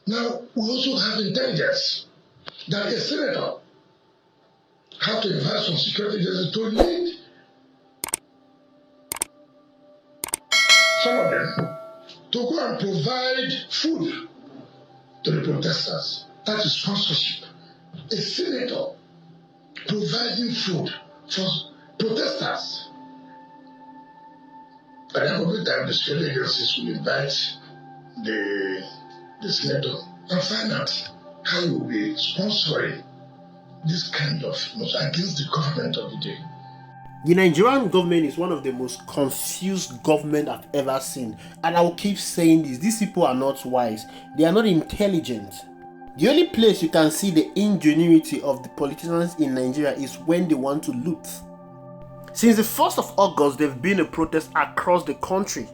Now, we also have intelligence that a senator have to invite some security agencies to lead some of them to go and provide food to the protesters. That is sponsorship. A senator providing food for protesters. At the end of the time, the security agencies will invite the senator and find out how he will be sponsoring this kind of against the government of the day. The Nigerian government is one of the most confused government I've ever seen, and I will keep saying this. These people are not wise. They are not intelligent. The only place you can see the ingenuity of the politicians in Nigeria is when they want to loot. Since the 1st of August, there have been a protest across the country.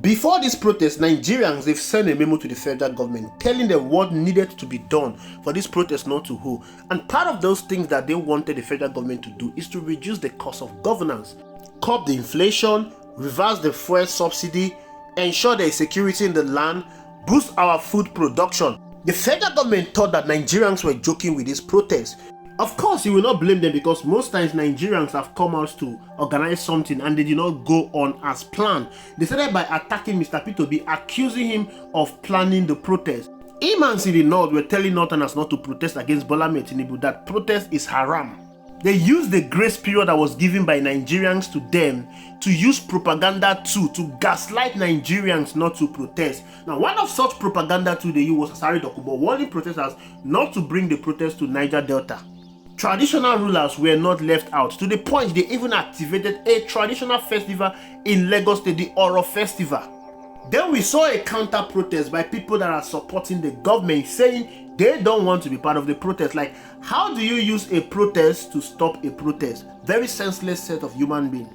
Before this protest, Nigerians, they've sent a memo to the federal government telling them what needed to be done for this protest not to hold. And part of those things that they wanted the federal government to do is to reduce the cost of governance, curb the inflation, reverse the fuel subsidy, ensure there is security in the land, boost our food production. The federal government thought that Nigerians were joking with this protest. Of course, you will not blame them because most times Nigerians have come out to organize something and they did not go on as planned. They started by attacking Mr. P2B, accusing him of planning the protest. Imams in the north were telling Northerners not to protest against Bola Ahmed Tinubu, that protest is haram. They used the grace period that was given by Nigerians to them to use propaganda too, to gaslight Nigerians not to protest. Now, one of such propaganda too they used was Asari Dokubo warning protesters not to bring the protest to Niger Delta. Traditional rulers were not left out, to the point they even activated a traditional festival in Lagos State, the Oro Festival. Then we saw a counter protest by people that are supporting the government, saying they don't want to be part of the protest. Like, how do you use a protest to stop a protest? Very senseless set of human beings.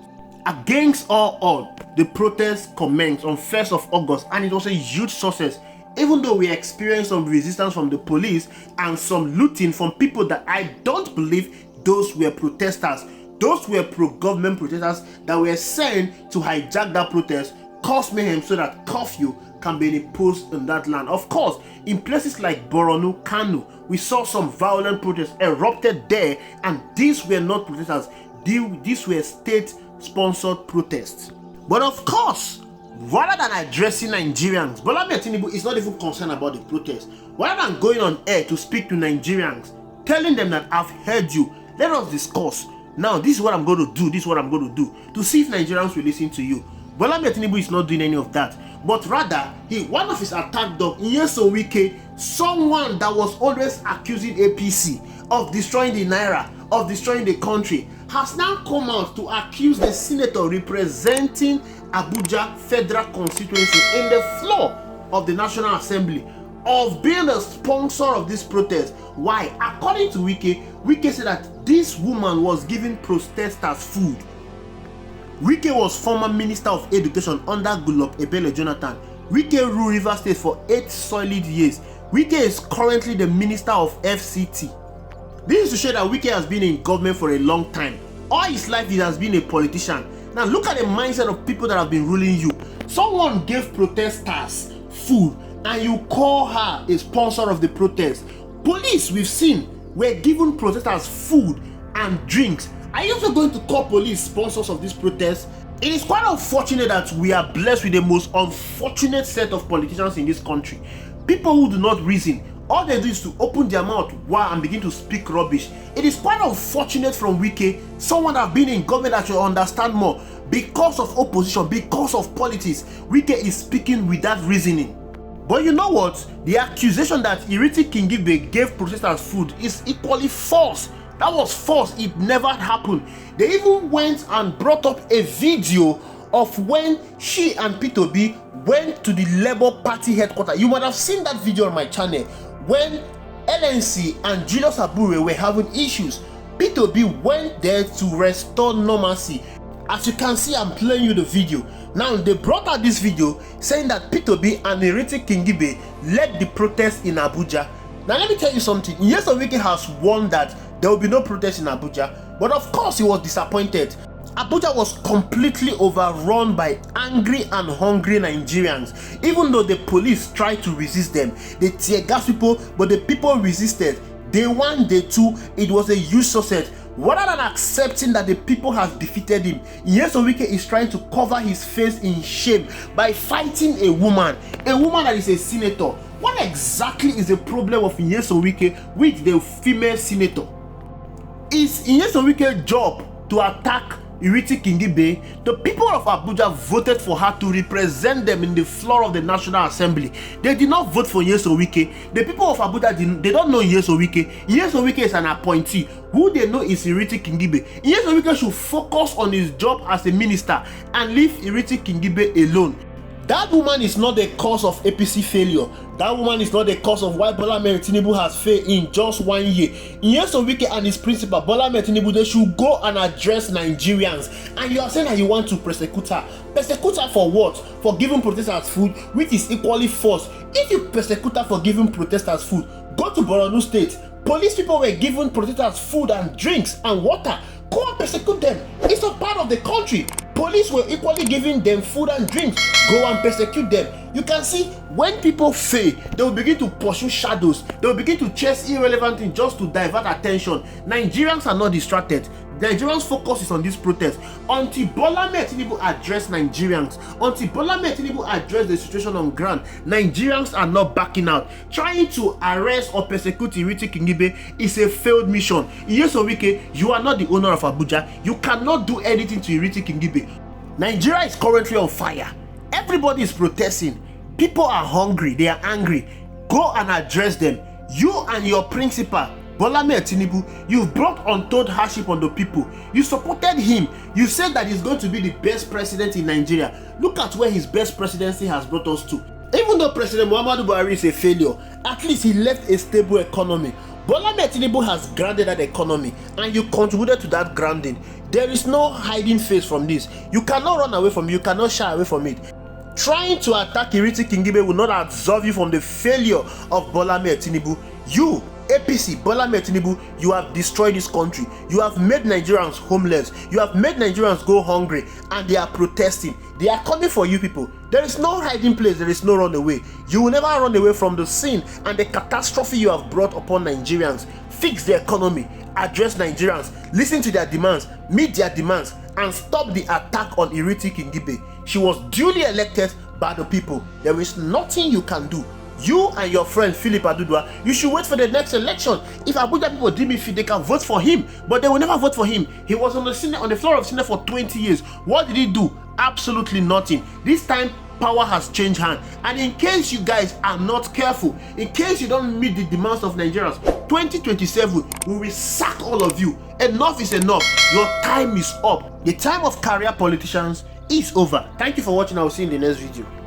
Against all odds, the protest commenced on 1st of August and it was a huge success. Even though we experienced some resistance from the police and some looting from people that I don't believe those were protesters. Those were pro-government protesters that were sent to hijack that protest, cause mayhem so that curfew can be imposed in that land. Of course, in places like Borno, Kano, we saw some violent protests erupted there, and these were not protesters. These were state-sponsored protests. But of course, rather than addressing Nigerians, Bola Ahmed Tinubu is not even concerned about the protest. Rather than going on air to speak to Nigerians, telling them that I've heard you, let us discuss. Now, this is what I'm going to do, this is what I'm going to do, to see if Nigerians will listen to you. Bola Ahmed Tinubu is not doing any of that. But rather, one of his attack dog, Wike, someone that was always accusing APC of destroying the Naira, of destroying the country, has now come out to accuse the senator representing Abuja federal constituency in the floor of the National Assembly of being the sponsor of this protest. Why? According to Wike said that this woman was giving protesters food. Wike was former Minister of Education under Goodluck Ebele Jonathan. Wike ruled Rivers State for 8 solid years. Wike is currently the Minister of FCT. This is to show that Wike has been in government for a long time. All his life he has been a politician. Now look at the mindset of people that have been ruling you. Someone gave protesters food and you call her a sponsor of the protest. Police, we've seen, were giving protesters food and drinks. Are you also going to call police sponsors of this protest? It is quite unfortunate that we are blessed with the most unfortunate set of politicians in this country. People who do not reason. All they do is to open their mouth and begin to speak rubbish. It is quite unfortunate from Wike, someone that has been in government that should understand more. Because of opposition, because of politics, Wike is speaking without reasoning. But you know what? The accusation that Ireti Kingibe gave protesters food is equally false. That was false. It never happened. They even went and brought up a video of when she and P2B went to the Labour Party headquarters. You might have seen that video on my channel when LNC and Julius Abure were having issues. P2B went there to restore normalcy. As you can see, I'm playing you the video. Now, they brought out this video saying that P2B and Ireti Kingibe led the protest in Abuja. Now, let me tell you something. Wike has warned that there will be no protest in Abuja, but of course he was disappointed. Abuja was completely overrun by angry and hungry Nigerians. Even though the police tried to resist them, they tear gas people, but the people resisted. Day 1, day 2, it was a huge success. Rather than accepting that the people has defeated him, Nyesom Wike is trying to cover his face in shame by fighting a woman that is a senator. What exactly is the problem of Nyesom Wike with the female senator? Is Nyesom Wike's job to attack Ireti Kingibe? The people of Abuja voted for her to represent them in the floor of the National Assembly. They did not vote for Nyesom Wike. The people of Abuja, they don't know Nyesom Wike. Nyesom Wike is an appointee. Who they know is Ireti Kingibe. Nyesom Wike should focus on his job as a minister and leave Ireti Kingibe alone. That woman is not the cause of APC failure. That woman is not the cause of why Bola Ahmed Tinubu has failed in just 1 year. Nyesom Wike and his principal, Bola Ahmed Tinubu, they should go and address Nigerians. And you are saying that you want to persecute her. Persecute her for what? For giving protesters food, which is equally false. If you persecute her for giving protesters food, go to Borno State. Police people were giving protesters food and drinks and water. Go and persecute them. It's not part of the country. Police were equally giving them food and drinks. Go and persecute them. You can see when people fail, they will begin to pursue shadows. They will begin to chase irrelevant things just to divert attention. Nigerians are not distracted. Nigerians' focus is on this protest. Until Bola Ahmed Tinubu address Nigerians, until Bola Ahmed Tinubu address the situation on ground, Nigerians are not backing out. Trying to arrest or persecute Ireti Kingibe is a failed mission. Nyesom Wike, you are not the owner of Abuja. You cannot do anything to Ireti Kingibe. Nigeria is currently on fire. Everybody is protesting. People are hungry. They are angry. Go and address them. You and your principal, Bola Ahmed Tinubu, you've brought untold hardship on the people. You supported him. You said that he's going to be the best president in Nigeria. Look at where his best presidency has brought us to. Even though President Muhammadu Buhari is a failure, at least he left a stable economy. Bola Ahmed Tinubu has grounded that economy, and you contributed to that grounding. There is no hiding face from this. You cannot run away from it. You cannot shy away from it. Trying to attack Ireti Kingibe will not absolve you from the failure of Bola Ahmed Tinubu. You, APC, Bola Ahmed Tinubu, you have destroyed this country. You have made Nigerians homeless. You have made Nigerians go hungry, and they are protesting. They are coming for you people. There is no hiding place. There is no run away. You will never run away from the sin and the catastrophe you have brought upon Nigerians. Fix the economy. Address Nigerians. Listen to their demands. Meet their demands. And stop the attack on Ireti Kingibe. She was duly elected by the people. There is nothing you can do. You and your friend Philip Adudua, you should wait for the next election. If Abuja people deem it, they can vote for him, but they will never vote for him. He was on the floor of Senate for 20 years. What did he do? Absolutely nothing. This time, power has changed hands. And in case you guys are not careful, in case you don't meet the demands of Nigerians, 2027, we will sack all of you. Enough is enough. Your time is up. The time of career politicians is over. Thank you for watching. I will see you in the next video.